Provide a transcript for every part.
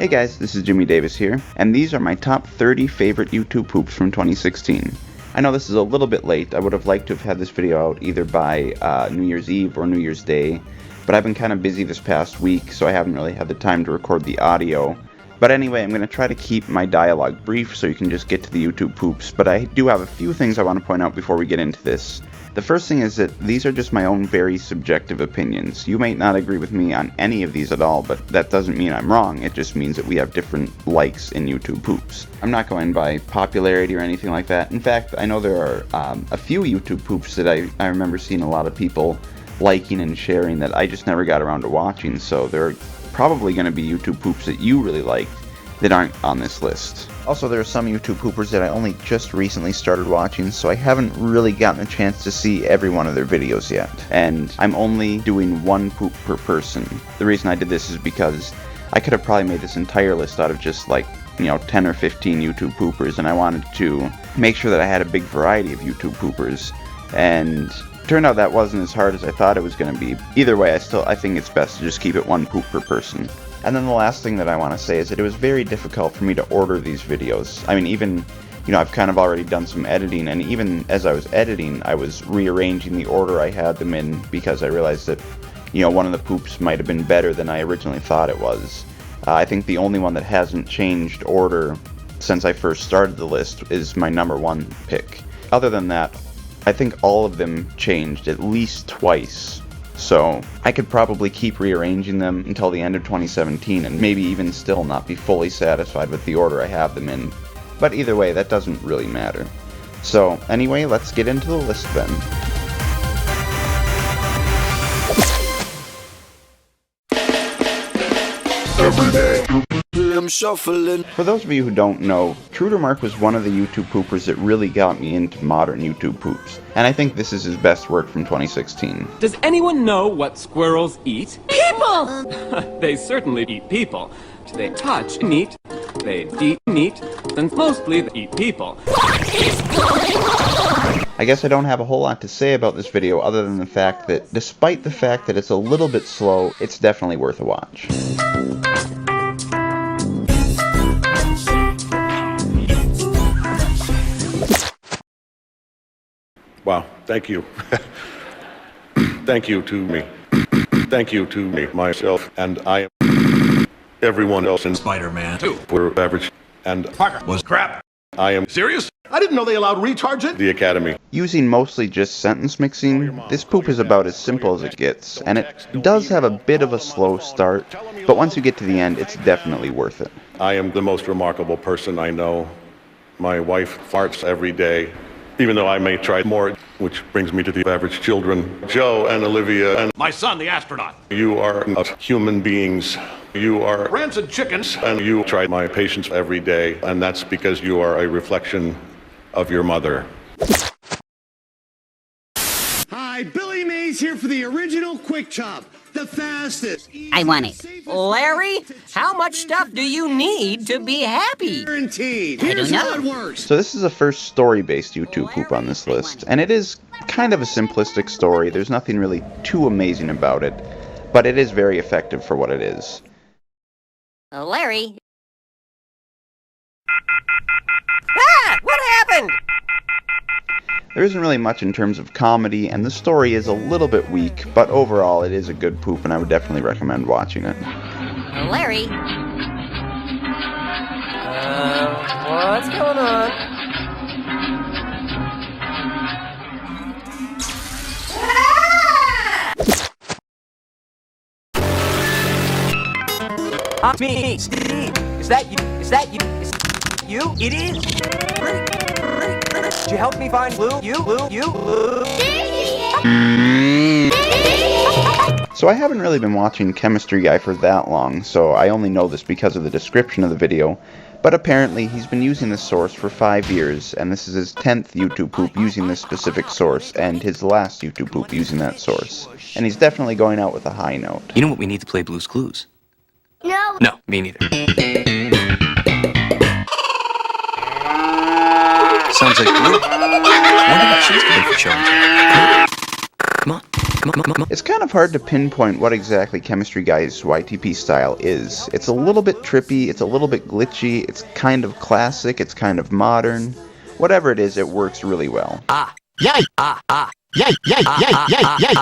Hey guys, this is Jimmy Davis here, and these are my top 30 favorite YouTube poops from 2016. I know this is a little bit late. I would have liked to have had this video out either by New Year's Eve or New Year's Day, but I've been kind of busy this past week, so I haven't really had the time to record the audio. But anyway, I'm going to try to keep my dialogue brief so you can just get to the YouTube poops, but I do have a few things I want to point out before we get into this. The first thing is that these are just my own very subjective opinions. You may not agree with me on any of these at all, but that doesn't mean I'm wrong. It just means that we have different likes in YouTube poops. I'm not going by popularity or anything like that. In fact, I know there are a few YouTube poops that I remember seeing a lot of people liking and sharing that I just never got around to watching, so there are probably going to be YouTube poops that you really liked that aren't on this list. Also, there are some YouTube poopers that I only just recently started watching, so I haven't really gotten a chance to see every one of their videos yet. And I'm only doing one poop per person. The reason I did this is because I could have probably made this entire list out of just like, 10 or 15 YouTube poopers, and I wanted to make sure that I had a big variety of YouTube poopers. And it turned out that wasn't as hard as I thought it was going to be. Either way, I think it's best to just keep it one poop per person. And then the last thing that I want to say is that it was very difficult for me to order these videos. I mean, even, I've kind of already done some editing, and even as I was editing, I was rearranging the order I had them in because I realized that, one of the poops might have been better than I originally thought it was. I think the only one that hasn't changed order since I first started the list is my number one pick. Other than that, I think all of them changed at least twice. So I could probably keep rearranging them until the end of 2017 and maybe even still not be fully satisfied with the order I have them in. But either way, that doesn't really matter. So anyway, let's get into the list then. Every day. I'm shuffling. For those of you who don't know, Trudermark was one of the YouTube poopers that really got me into modern YouTube poops, and I think this is his best work from 2016. Does anyone know what squirrels eat? People! They certainly eat people. They touch meat, they eat meat, and mostly they eat people. What is going on? I guess I don't have a whole lot to say about this video other than the fact that, despite the fact that it's a little bit slow, it's definitely worth a watch. Wow, thank you. Thank you to me. Thank you to me, myself, and I am everyone else in Spider-Man 2. We're average, and Parker was crap. I am Serious? I didn't know they allowed retards in. the Academy. Using mostly just sentence mixing, this poop is about as simple as it gets, and it does have a bit of a slow start, but once you get to the end, it's definitely worth it. I am the most remarkable person I know. My wife farts every day, even though I may try more, which brings me to the average children. Joe and Olivia and My son, the astronaut. you are not human beings. You are Rancid chickens. and you try my patience every day, and that's because you are a reflection of your mother. Hi, Billy Mays here for the original Quick Chop. The fastest. I want it. Larry, how much stuff do you need to be happy? Guaranteed. I don't Here's how know. it works. So this is the first story-based YouTube poop on this list, and it is kind of a simplistic story. There's nothing really too amazing about it, but it is very effective for what it is. Larry? Ah! What happened? There isn't really much in terms of comedy, and the story is a little bit weak, but overall it is a good poop, and I would definitely recommend watching it. Larry? What's going on? Me, Steve. Is that you? Is that you? Is you? It is. Did you help me find Blue? You? So I haven't really been watching Chemistry Guy for that long, so I only know this because of the description of the video, but apparently he's been using this source for 5 years, and this is his 10th YouTube poop using this specific source, and his last YouTube poop using that source. And he's definitely going out with a high note. You know what we need to play Blue's Clues? No. No, me neither. Sounds like Blue. Wonder what she's doing for showing. Come on. It's kind of hard to pinpoint what exactly Chemistry Guy's YTP style is. It's a little bit trippy, it's a little bit glitchy, it's kind of classic, it's kind of modern. Whatever it is, it works really well. Yay! Yay! Yay! Yay! Yay! Yay!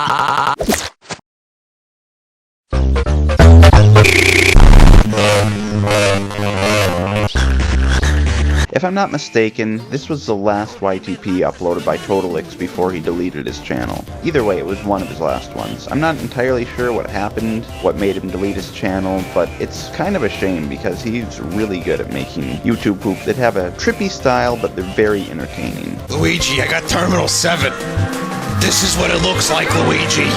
If I'm not mistaken, this was the last YTP uploaded by Totalix before he deleted his channel. Either way, it was one of his last ones. I'm not entirely sure what happened, what made him delete his channel, but it's kind of a shame because he's really good at making YouTube poop that have a trippy style, but they're very entertaining. Luigi, I got Terminal 7. This is what it looks like, Luigi.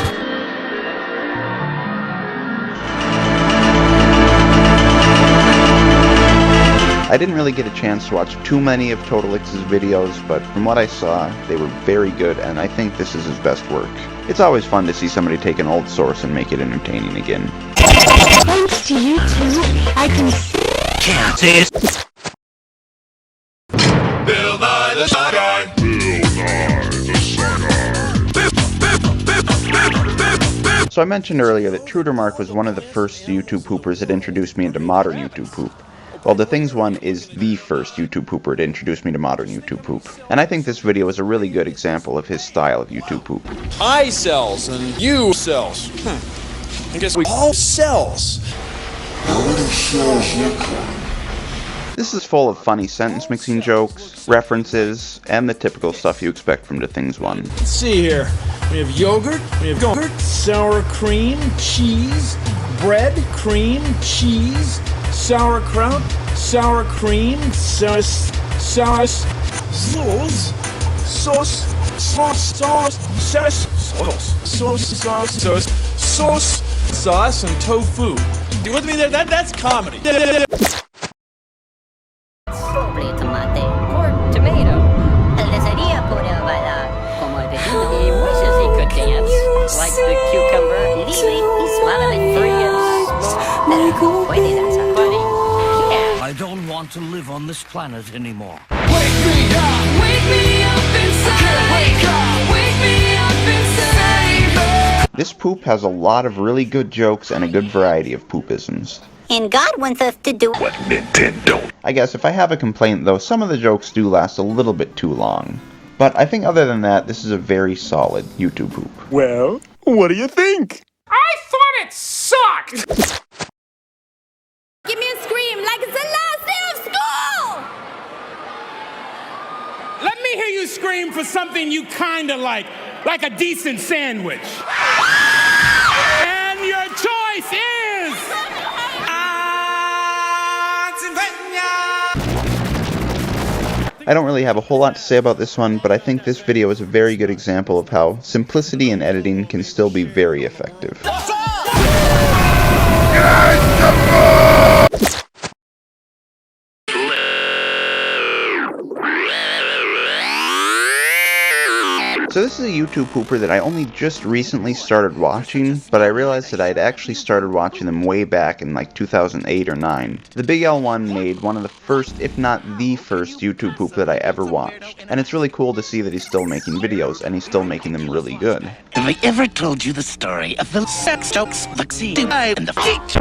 I didn't really get a chance to watch too many of Totalix's videos, but from what I saw, they were very good, and I think this is his best work. It's always fun to see somebody take an old source and make it entertaining again. Thanks to you two, I can Can't say it. Bill Nye the Sci Guy. So I mentioned earlier that Trudermark was one of the first YouTube poopers that introduced me into modern YouTube poop. Well, The Things One is the first YouTube pooper to introduce me to modern YouTube poop. And I think this video is a really good example of his style of YouTube poop. I sells and you sells. I guess we all sells. This is full of funny sentence mixing jokes, references, and the typical stuff you expect from The Things One. Let's see here. We have yogurt, sour cream, cheese, bread, cream, cheese, sauerkraut, sour cream, sauce, sauce, and tofu. You with me there? That's comedy. Sobre tomate or tomato. Elezaría podía bailar como el vecino y wishes he could dance like the cucumber. Libre y suave 3 inches. Pero no puede danzar. Funny? Yeah. I don't want to live on this planet anymore. Wake me up! Wake me up inside! Wake up! Wake me up inside! This poop has a lot of really good jokes and a good variety of poopisms. And God wants us to do What Nintendo? I guess if I have a complaint though, some of the jokes do last a little bit too long. But I think other than that, this is a very solid YouTube poop. Well, what do you think? I thought it sucked! Give me a scream like it's the last day of school! Let me hear you scream for something you kinda like a decent sandwich. And your choice is... I don't really have a whole lot to say about this one, but I think this video is a very good example of how simplicity in editing can still be very effective. So this is a YouTube pooper that I only just recently started watching, but I realized that I'd actually started watching them way back in like 2008 or 9. The Big L one made one of the first, if not the first, YouTube poop that I ever watched. And it's really cool to see that he's still making videos, and he's still making them really good. Have I ever told you the story of the sex jokes, the and the feet?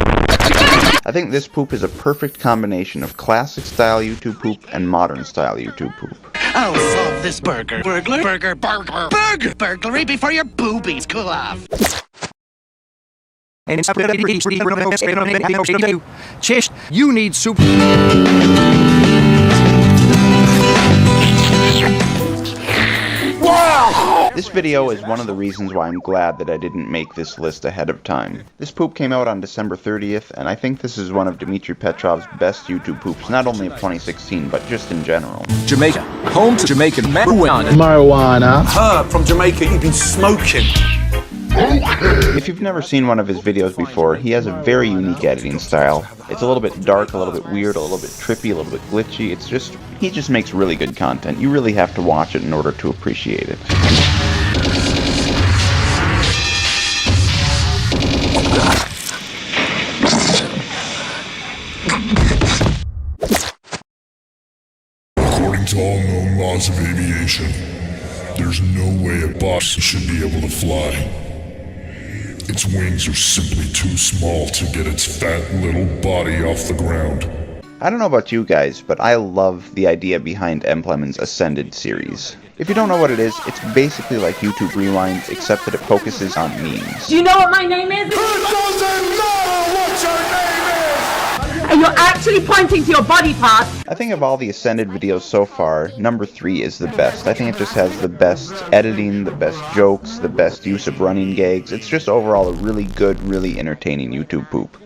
I think this poop is a perfect combination of classic style YouTube poop and modern style YouTube poop. I'll solve this burglary before your boobies cool off. Chest, you need soup. This video is one of the reasons why I'm glad that I didn't make this list ahead of time. This poop came out on December 30th, and I think this is one of Dmitry Petrov's best YouTube poops, not only of 2016, but just in general. Jamaica. Home to Jamaican marijuana. From Jamaica, you've been smoking. If you've never seen one of his videos before, he has a very unique editing style. It's a little bit dark, a little bit weird, a little bit trippy, a little bit glitchy. He just makes really good content. You really have to watch it in order to appreciate it. According to all known laws of aviation, there's no way a boss should be able to fly. Its wings are simply too small to get its fat little body off the ground. I don't know about you guys, but I love the idea behind Emplement's Ascended series. If you don't know what it is, it's basically like YouTube Rewind, except that it focuses on memes. Do you know what my name is? It doesn't matter what your name is! And you're actually pointing to your body part. I think of all the Ascended videos so far, number 3 is the best. I think it just has the best editing, the best jokes, the best use of running gags. It's just overall a really good, really entertaining YouTube poop.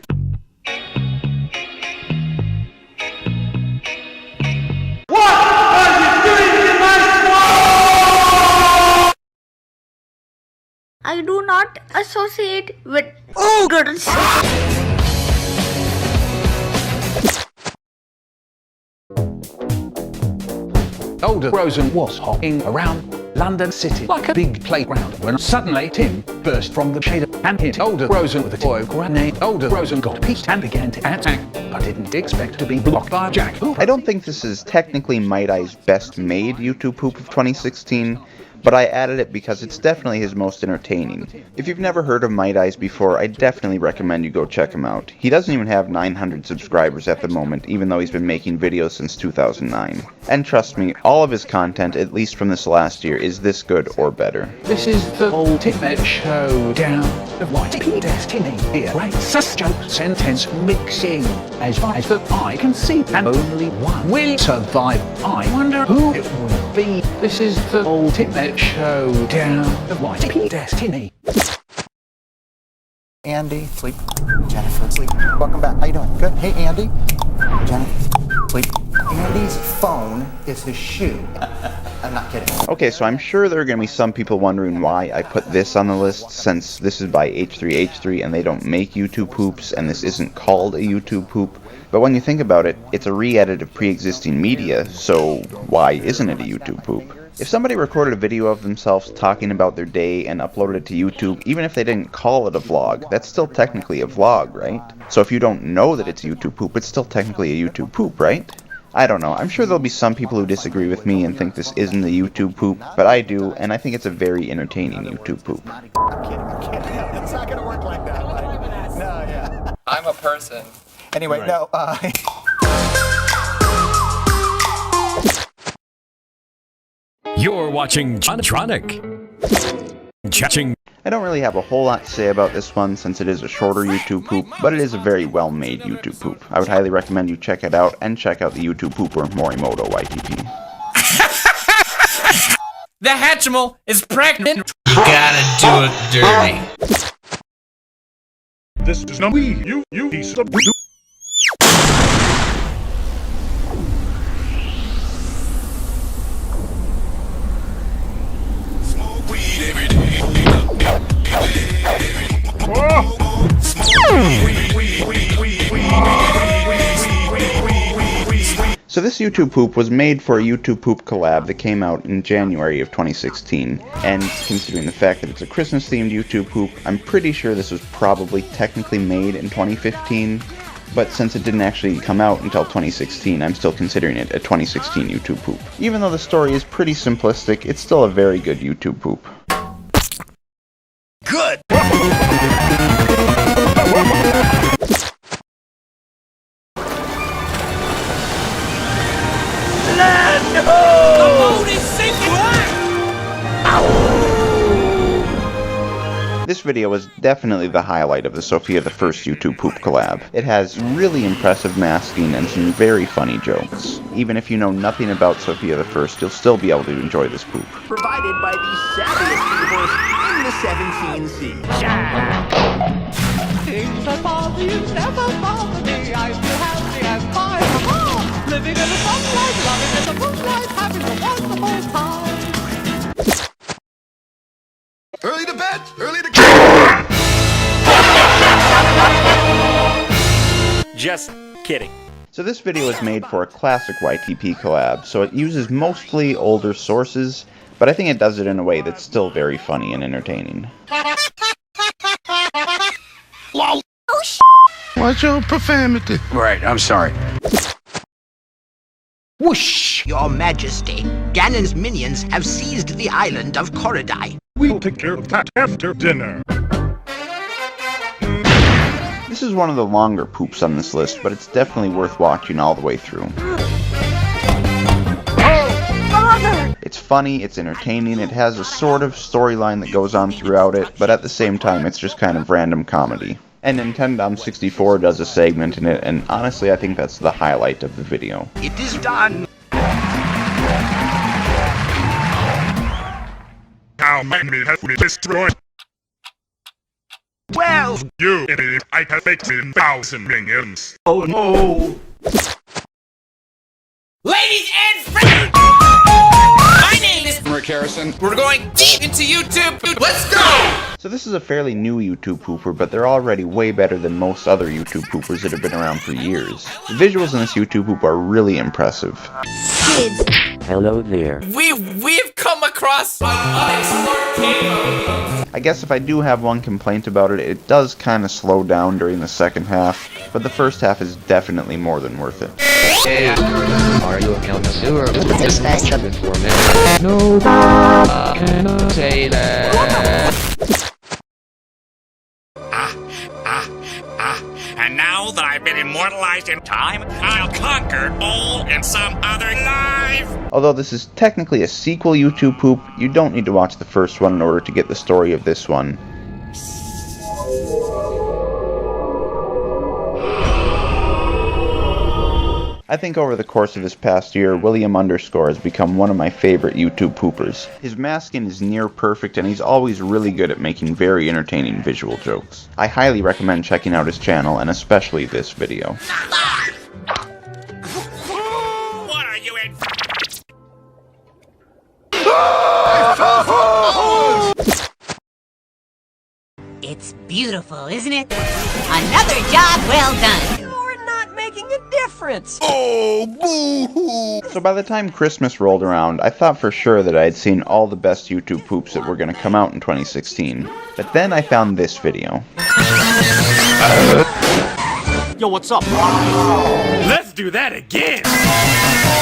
I do not associate with ogres. Older Rosen was hopping around London City like a big playground when suddenly Tim burst from the shade and hit Older Rosen with a toy grenade. Older Rosen got pissed and began to attack, but didn't expect to be blocked by Jack. I don't think this is technically Might Eye's best made YouTube poop of 2016, but I added it because it's definitely his most entertaining. If you've never heard of Might Eyes before, I definitely recommend you go check him out. He doesn't even have 900 subscribers at the moment, even though he's been making videos since 2009. And trust me, all of his content, at least from this last year, is this good or better. This is the ultimate showdown of YTP destiny. Here, great joke sentence mixing. As far as the eye can see, and only one will survive. I wonder who it will be. This is the ultimate showdown of YTP destiny. Andy, sleep. Jennifer, sleep. Welcome back. How you doing? Good. Hey, Andy. Jennifer, sleep. Andy's phone is his shoe. I'm not kidding. Okay, so I'm sure there are going to be some people wondering why I put this on the list, since this is by H3H3 and they don't make YouTube poops, and this isn't called a YouTube poop. But when you think about it, it's a re-edit of pre-existing media, so why isn't it a YouTube poop? If somebody recorded a video of themselves talking about their day and uploaded it to YouTube, even if they didn't call it a vlog, that's still technically a vlog, right? So if you don't know that it's a YouTube poop, it's still technically a YouTube poop, right? I don't know. I'm sure there'll be some people who disagree with me and think this isn't a YouTube poop, but I do, and I think it's a very entertaining YouTube poop. I'm kidding. It's not gonna work like that. No, yeah. I'm a person. Anyway, Right. no, You're watching Johntronic. Chatting. I don't really have a whole lot to say about this one since it is a shorter YouTube poop, but it is a very well-made YouTube poop. I would highly recommend you check it out, and check out the YouTube pooper Morimoto YTP. The Hatchimal is pregnant. You gotta do it dirty. This is not we, you piece of smoke weed every day. So this YouTube poop was made for a YouTube poop collab that came out in January of 2016, and considering the fact that it's a Christmas themed YouTube poop, I'm pretty sure this was probably technically made in 2015, but since it didn't actually come out until 2016, I'm still considering it a 2016 YouTube poop. Even though the story is pretty simplistic, it's still a very good YouTube poop. Good! This video was definitely the highlight of the Sophia the First YouTube poop collab. It has really impressive masking and some very funny jokes. Even if you know nothing about Sophia the First, you'll still be able to enjoy this poop. Provided by the savviest peoples in the 17 seas. Things that bother you never bother me. I feel happy and fine. Living in the sunlight, loving in the moonlight, having a wonderful time. Early to bed, early to Just kidding. So this video is made for a classic YTP collab, so it uses mostly older sources, but I think it does it in a way that's still very funny and entertaining. Lol. Oh, sh**. What's your profanity? Right, I'm sorry. Whoosh! Your Majesty, Ganon's minions have seized the island of Korodai. We'll take care of that after dinner. This is one of the longer poops on this list, but it's definitely worth watching all the way through. It's funny, it's entertaining, it has a sort of storyline that goes on throughout it, but at the same time it's just kind of random comedy. And Nintendom64 does a segment in it, and honestly I think that's the highlight of the video. It is done. How many have we destroyed? 12. You idiot, I have faked 1,000 minions. Oh no. Ladies and friends, my name is Rick Harrison. We're going deep into YouTube. Let's go! So this is a fairly new YouTube pooper, but they're already way better than most other YouTube poopers that have been around for years. The visuals in this YouTube poop are really impressive. Kids. Hello there. We've come across an unexplored cave. I guess if I do have one complaint about it, it does kind of slow down during the second half, but the first half is definitely more than worth it. Hey, are you a connoisseur? No, I cannot say that. And now that I've been immortalized in time, I'll conquer all in some other life. Although this is technically a sequel YouTube poop, you don't need to watch the first one in order to get the story of this one. I think over the course of this past year, William Underscore has become one of my favorite YouTube poopers. His masking is near perfect and he's always really good at making very entertaining visual jokes. I highly recommend checking out his channel and especially this video. What are you in? It's beautiful, isn't it? Another job well done. You're not making a difference. Oh, boo-hoo! So by the time Christmas rolled around, I thought for sure that I had seen all the best YouTube poops that were going to come out in 2016. But then I found this video. Yo, what's up? Let's do that again.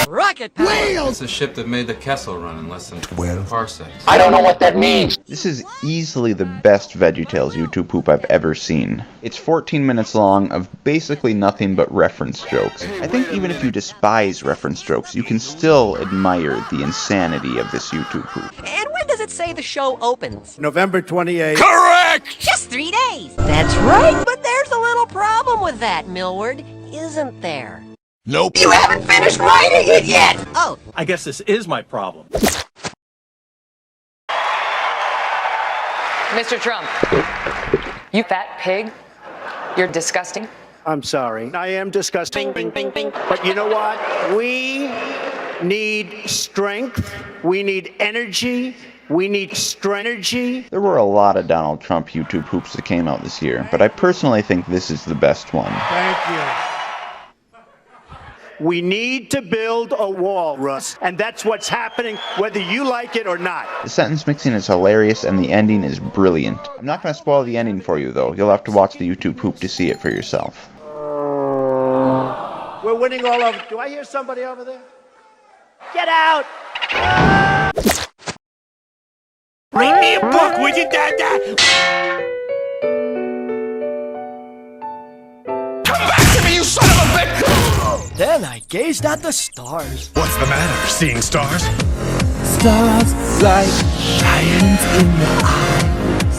Rocket power. It's the ship that made the Kessel run in less than 12 parsecs. I don't know what that means. This is easily the best VeggieTales YouTube poop I've ever seen. It's 14 minutes long of basically nothing but reference jokes. I think even if you despise reference jokes, you can still admire the insanity of this YouTube poop. And when does it say the show opens? November 28th. Correct! Just 3 days. That's right. But there's a little problem with that, Millward, isn't there? Nope. You haven't finished writing it yet! Oh. I guess this is my problem. Mr. Trump, you fat pig. You're disgusting. I'm sorry. I am disgusting. Bing, bing, bing, bing. But you know what? We need strength. We need energy. We need strategy. There were a lot of Donald Trump YouTube poops that came out this year, but I personally think this is the best one. Thank you. We need to build a wall, Russ, and that's what's happening, whether you like it or not. The sentence mixing is hilarious and the ending is brilliant. I'm not going to spoil the ending for you though, you'll have to watch the YouTube poop to see it for yourself. We're winning all over. Do I hear somebody over there? Get out! Read me a book, would you, Dada? Come back to me, you son of a bitch! Then I gazed at the stars. What's the matter? Seeing stars? Stars like giants in the eyes.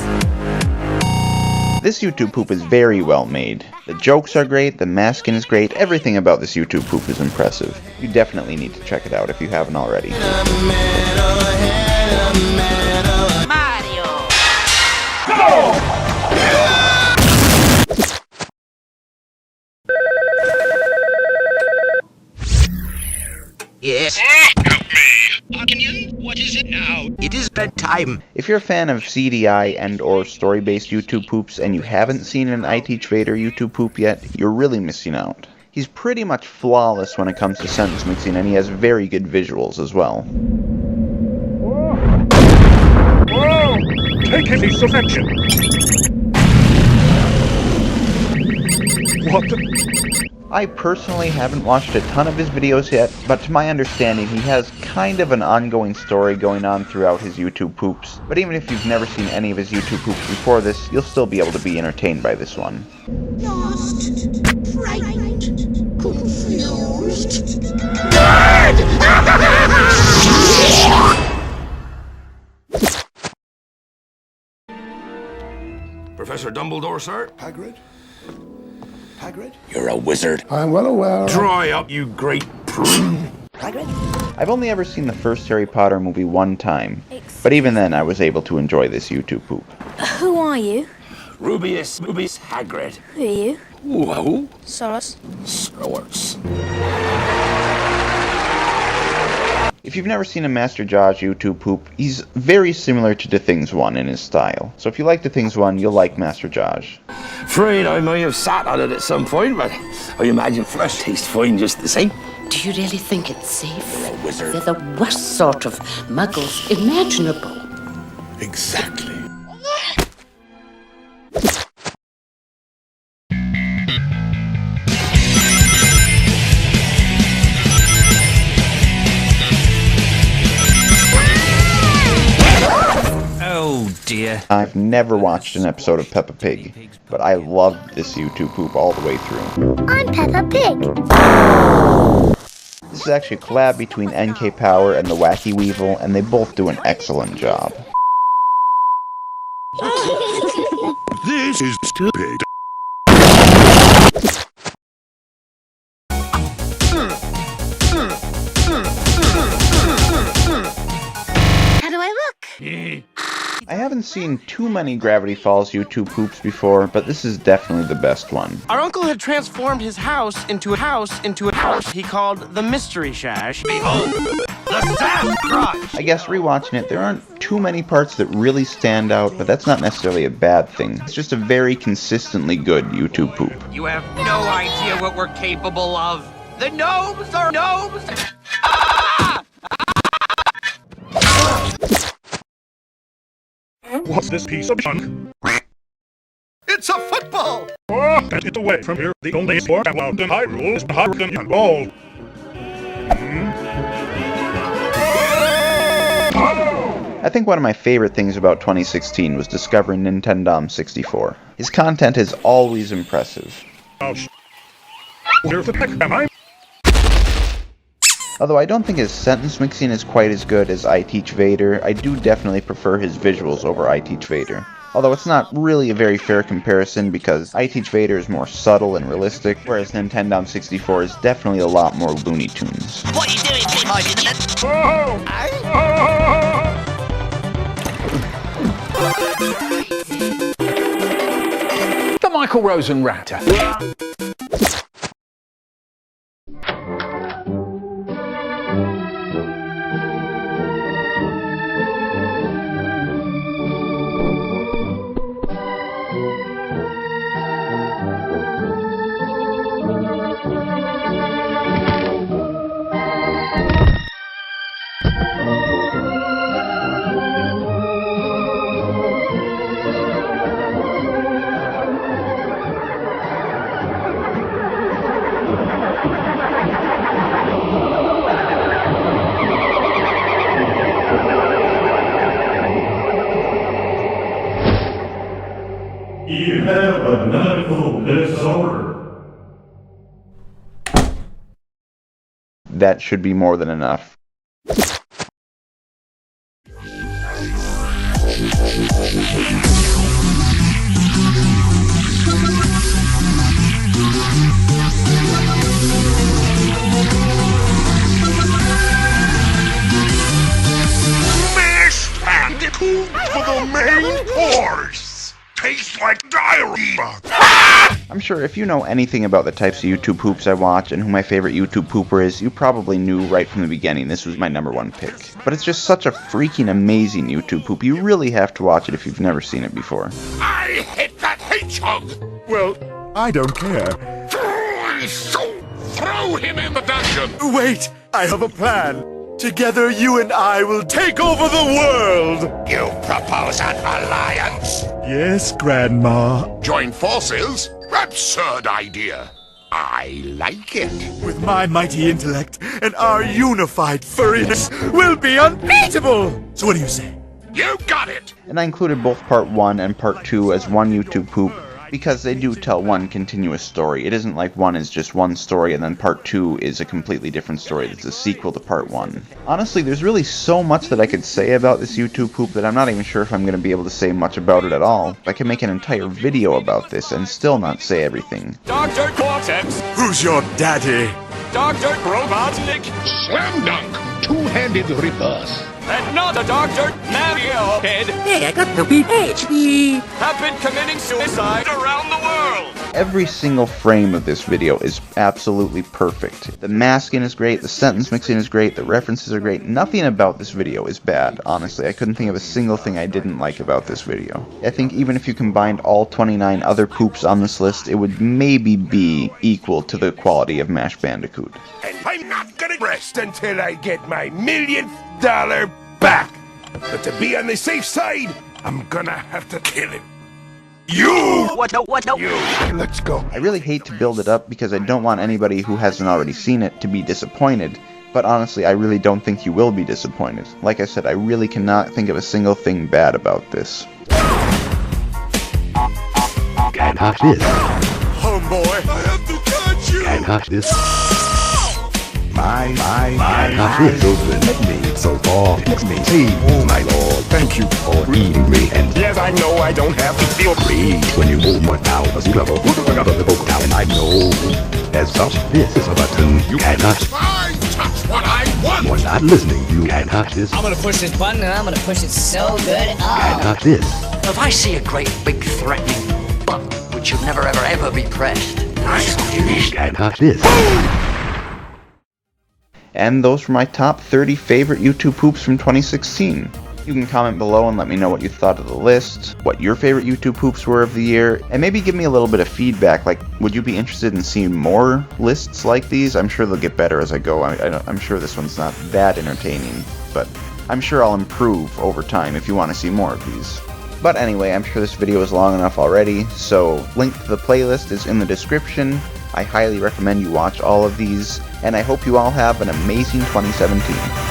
This YouTube poop is very well made. The jokes are great, the masking is great, everything about this YouTube poop is impressive. You definitely need to check it out if you haven't already. Mario. Go! Yes. Help me. Onion, what is it now? It is bedtime. If you're a fan of CDI and or story-based YouTube poops and you haven't seen an I Teach Vader YouTube poop yet, you're really missing out. He's pretty much flawless when it comes to sentence mixing and he has very good visuals as well. Whoa! Take him, he's affection. What the? I personally haven't watched a ton of his videos yet, but to my understanding he has kind of an ongoing story going on throughout his YouTube poops. But even if you've never seen any of his YouTube poops before this, you'll still be able to be entertained by this one. Lost, frightened, confused. Professor Dumbledore, sir? Hagrid? Hagrid? You're a wizard. I'm well aware. Dry up, you great prune. I've only ever seen the first Harry Potter movie one time, but even then I was able to enjoy this YouTube poop. Who are you? Rubius Hagrid. Who are you? Whoa. Soros. Soros. If you've never seen a Master Josh YouTube poop, he's very similar to The Things 1 in his style. So if you like The Things 1, you'll like Master Josh. Afraid I may have sat on it at some point, but I imagine flesh tastes fine just the same. Do you really think it's safe? You're a wizard. They're the worst sort of muggles imaginable. Exactly. Oh dear. I've never watched an episode of Peppa Pig, but I loved this YouTube poop all the way through. I'm Peppa Pig. This is actually a collab between NK Power and the Wacky Weevil, and they both do an excellent job. This is stupid. How do I look? I haven't seen too many Gravity Falls YouTube poops before, but this is definitely the best one. Our uncle had transformed his house into a house he called the Mystery Shash. Behold, the Sass Crunch! I guess rewatching it, there aren't too many parts that really stand out, but that's not necessarily a bad thing. It's just a very consistently good YouTube poop. You have no idea what we're capable of. The gnomes are gnomes! What's this piece of junk? It's a football! Oh, get it away from here. The only sport allowed in Hyrule is the Hyrule ball. I think one of my favorite things about 2016 was discovering Nintendom 64. His content is always impressive. Oh, where the heck am I? Although I don't think his sentence mixing is quite as good as I Teach Vader, I do definitely prefer his visuals over I Teach Vader. Although it's not really a very fair comparison because I Teach Vader is more subtle and realistic, whereas Nintendom 64 is definitely a lot more Looney Tunes. What are you doing, Big Margin? The Michael Rosen Raptor. You have a medical disorder. That should be more than enough. Mashed bandicoot for the main course. Tastes like diarrhea. I'm sure if you know anything about the types of YouTube poops I watch and who my favorite YouTube pooper is, you probably knew right from the beginning this was my #1 pick. But it's just such a freaking amazing YouTube poop, you really have to watch it if you've never seen it before. I hate that hedgehog. Well, I don't care. So throw him in the dungeon. Wait, I have a plan. Together, you and I will take over the world. You propose an alliance? Yes, Grandma. Join forces? Absurd idea. I like it. With my mighty intellect and our unified furriness, we'll be unbeatable. So what do you say? You got it! And I included both part 1 and part 2 as one YouTube poop because they do tell one continuous story. It isn't like one is just one story and then part 2 is a completely different story that's a sequel to part 1. Honestly, there's really so much that I could say about this YouTube poop that I'm not even sure if I'm going to be able to say much about it at all. I can make an entire video about this and still not say everything. Dog Dirt Cortex. Who's your daddy? Dog Dirt Robotnik. Slam dunk. Two-handed reverse. And not a Dog Dirt Mario Head. Hey, I got the PhD. Have been committing suicide around the world. Every single frame of this video is absolutely perfect. The masking is great, the sentence mixing is great, the references are great. Nothing about this video is bad, honestly. I couldn't think of a single thing I didn't like about this video. I think even if you combined all 29 other poops on this list, it would maybe be equal to the quality of Mash Bandicoot. And I'm not gonna rest until I get my $1 million back. But to be on the safe side, I'm gonna have to kill him. You! What no? You! Let's go. I really hate to build it up because I don't want anybody who hasn't already seen it to be disappointed, but honestly I really don't think you will be disappointed. Like I said, I really cannot think of a single thing bad about this. Can't touch this. Homeboy, I have to touch you! Can't touch this. My touch this. Children, let me so far. Let me see. Oh my Lord, thank you for reading me. And yes, I know I don't have to feel free when you move one now. As you level, another level down. And I know, as such, this is a button you can touch. I touch what I want! You're not listening. You can't touch this. I'm gonna push this button and I'm gonna push it so good. Can't touch this. If I see a great big threatening button which should never ever be pressed, You can't touch this. And those were my top 30 favorite YouTube poops from 2016. You can comment below and let me know what you thought of the list, what your favorite YouTube poops were of the year, and maybe give me a little bit of feedback, like would you be interested in seeing more lists like these? I'm sure they'll get better as I go. I'm sure this one's not that entertaining, but I'm sure I'll improve over time if you want to see more of these. But anyway, I'm sure this video is long enough already, so link to the playlist is in the description. I highly recommend you watch all of these, and I hope you all have an amazing 2017.